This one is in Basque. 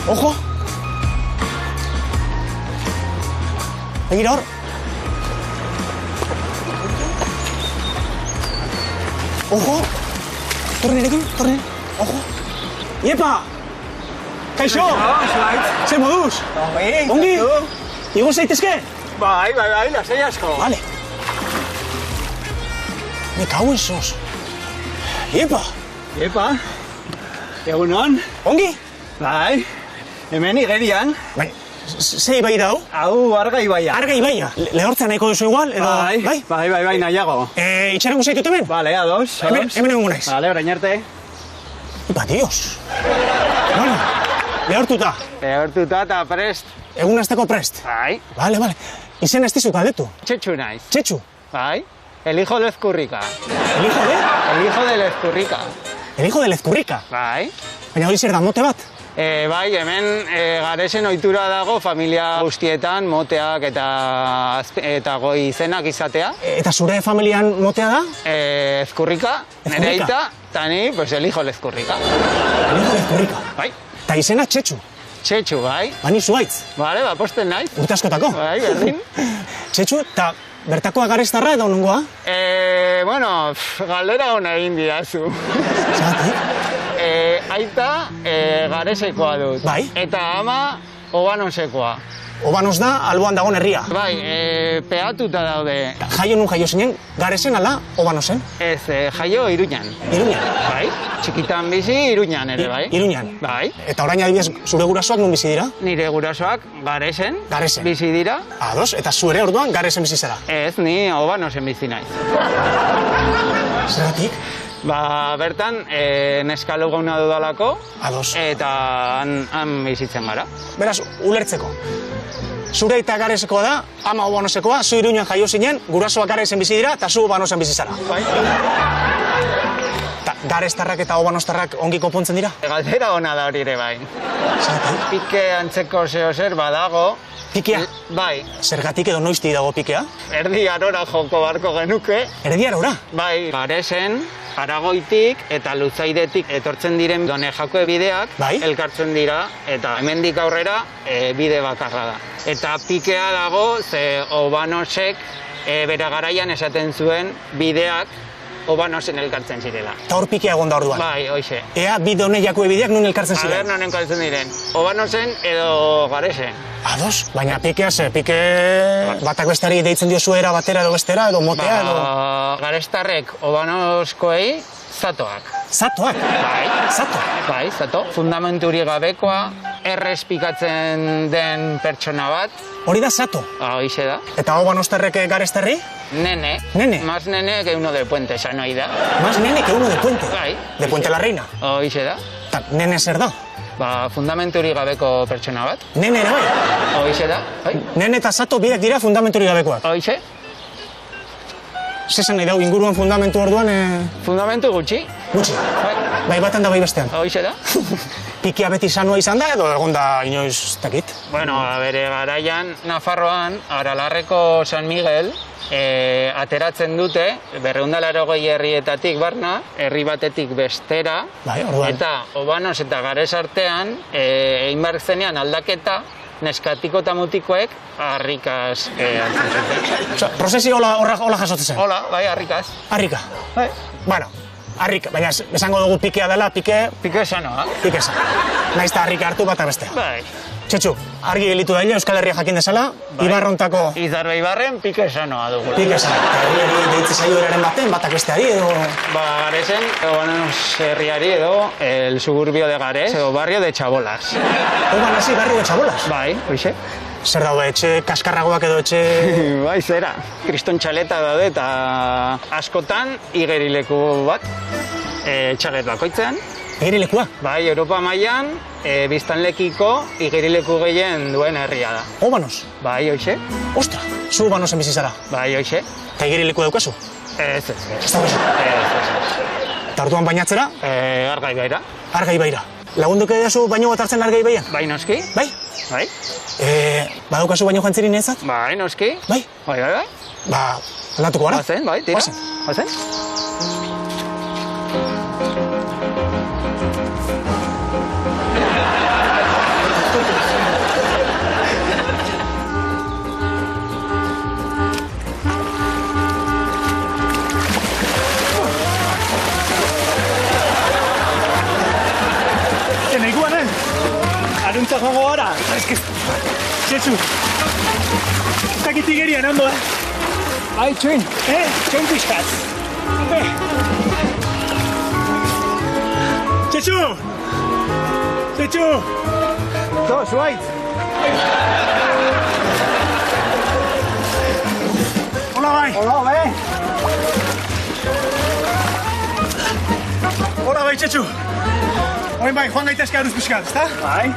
Ojo! Begira hor! Ojo! Torre nirekin, torre. Ojo! Iepa! Kaixo! Zer moduz? Ongi? Igo zaitezke? Bai, lasai asko. Vale. Me cago en sos. Iepa! Epa, egunon? Ongi? Bai, hemen igerian. Bai, ze ibai da hau? Hau Arga ibaia. Arga ibaia. Lehortzen nahiko duzu igual, edo... Bai, nahiago. Itxarango zaitut hemen? Vale, ados. Hemen egongo naiz. Vale, orain arte. Ipa, dios. Bueno, lehortuta. Lehortuta eta prest. Egun azteko prest. Bai. Vale. Izen ez dizu galdetu. Txetxu naiz. Txetxu. Bai. El hijo de Ezkurrika. El hijo de? El hijo de Ezkurrika. El hijo de Ezkurrika. Bai. Baina hori zer da, mote bat? Bai, hemen garesen ohitura dago familia guztietan moteak eta goi izenak izatea. Eta zure familian motea da? Ezkurrika, nire aita, eta ni, pues el hijo de Ezkurrika. El hijo de Ezkurrika. Bai. Ta izena Txetxu. Txetxu, bai. Bani zuaitz. Bale, posten naiz. Urte askotako. Bai, berdin. Txetxu, eta bertakoa garestarra edo nongoa? Bueno, galdera hona egin didazu. Zagatik? Aita garesekoa dut. Bai. Eta ama Obanosekoa. Obanos da, alboan dagoen herria. Bai, peatuta daude. Jaio nun jaio zinen, garesen ala Obanosen? Ez, jaio Iruñan. Iruñan? Bai, txikitan bizi Iruñan ere, bai. Iruñan? Bai. Eta orain adibidez, zure gurasoak nun bizi dira? Nire gurasoak garesen. Garesen. Bizi dira. Ados, eta zu ere orduan garesen bizi zara? Ez, ni Obanosen bizi naiz. Zeratik? Ba, bertan, neskalo gauna dudalako. Ados. Eta han bizitzen gara. Beraz, ulertzeko. Zure eta garesekoa da, ama Obanosekoa, zu Iruñan jaio zinen, gurasoak garesen bizi dira, eta zu Obanosen bizi zara. Bai. Eta garestarrak eta Obanostarrak ongi konpontzen dira? Galdera ona da hori ere bai. Zeratik? Pike antzeko zeo zer badago. Pikea? Bai. Zergatik edo noizti dago pikea? Erdi arora joko barko genuke. Erdi arora? Bai, garesen, Aragoitik eta Luzaidetik etortzen diren Done Jakue bideak Bai. elkartzen dira eta hemendik aurrera bide bakarra da. Eta pikea dago ze Obanosek bere garaian esaten zuen bideak Obanosen elkartzen zirela. Eta hor pikea egon da orduan? Bai, hoize. Ea bide Done Jakue bideak nun elkartzen ziren? Aber non elkartzen diren. Obanosen edo garesen. Ados, baina pikea ze, pike batak besteari deitzen dio zuera batera edo bestera edo motea edo... Garestarrek Obanoskoei zatoak. Zatoak? Bai. Zato? Bai, zato. Fundamenturi gabekoa, errespikatzen den pertsona bat. Hori da zato? Hoize da. Eta Obanostarrek garestarri? Nene. Nene? Más nene que uno de Puente, esan ohi da. Más nene que uno de Puente? Bai. De Puente la Reina? Hoize da. Eta nene zer da? Ba, fundamenturi gabeko pertsona bat. Nene ere bai? Hoize da. Bai. Nene eta zato biak dira fundamenturi gabekoak. Hoize. Zesan nahi dau, inguruan fundamentu orduan... Fundamentu gutxi. Gutxi. Bai. Bai batan da bai bestean. Hoize da. Pikea beti sanua izan da edo egon da inoiz dakit? Bueno, bere garaian, Nafarroan, Aralarreko San Miguel, ateratzen dute, 280 herrietatik barna, herri batetik bestera, Bai, orduan. eta Obanos eta Gares artean, egin behar zenean aldaketa, neskatiko eta mutikoek harrikaz hartzen zuten. Osa, prozesi hola jasotzen zen? Hola, bai, harrikaz. Harrika. Bai. Bueno, harrika, baina esango dugu pikea dela, pike Pike sanoa. esan. Naiz eta harrika hartu bata bestea. Bai. Txetxu, argi gelitu daile Euskal Herria jakin dezala, Bai. Ibarrontako Izarbe Ibarren pike sanoa dugu. pike esan. Eta herriari deitze zaio eraren baten, batak besteari edo... Ba, Garesen, Obanos herriari edo el suburbio de Gares, edo barrio de Txabolas. Oban hasi barrio de Txabolas. Bai, hoize. Zer daude, etxe kaskarragoak edo etxe... Bai, zera. Kriston txaleta daude eta askotan igerileku bat, txalet bakoitzean. Igerilekua? Bai, Europa mailan biztanlekiko igerileku gehien duen herria da. Obanos? Bai, hoize. Ostra, zu Obanosen bizi zara. Bai, hoize. Eta igerileku daukazu? Ez. Ez da bezu. Eta orduan bainatzera, Argai baira. Arga ibaira. Lagunduko edazu baino bat hartzen Arga ibaian? Bai, noski. Bai? Bai. Badaukazu baino jantzirin ezat? Bai, noski. Bai? Bai. Ba, aldatuko gara? Bazen, bai, tira. Bazen. Bazen. Aruntza joango gara. Txetxu. Zakit igerian, ondo, Bai, txuin. Txoin pixkaz. Ope. Txetxu! Txetxu! To, zuaitz. Hola, bai. Hola, bai. Hola, bai, Txetxu. Oin bai, joan gaitezke aruz pixkat, ezta? Bai.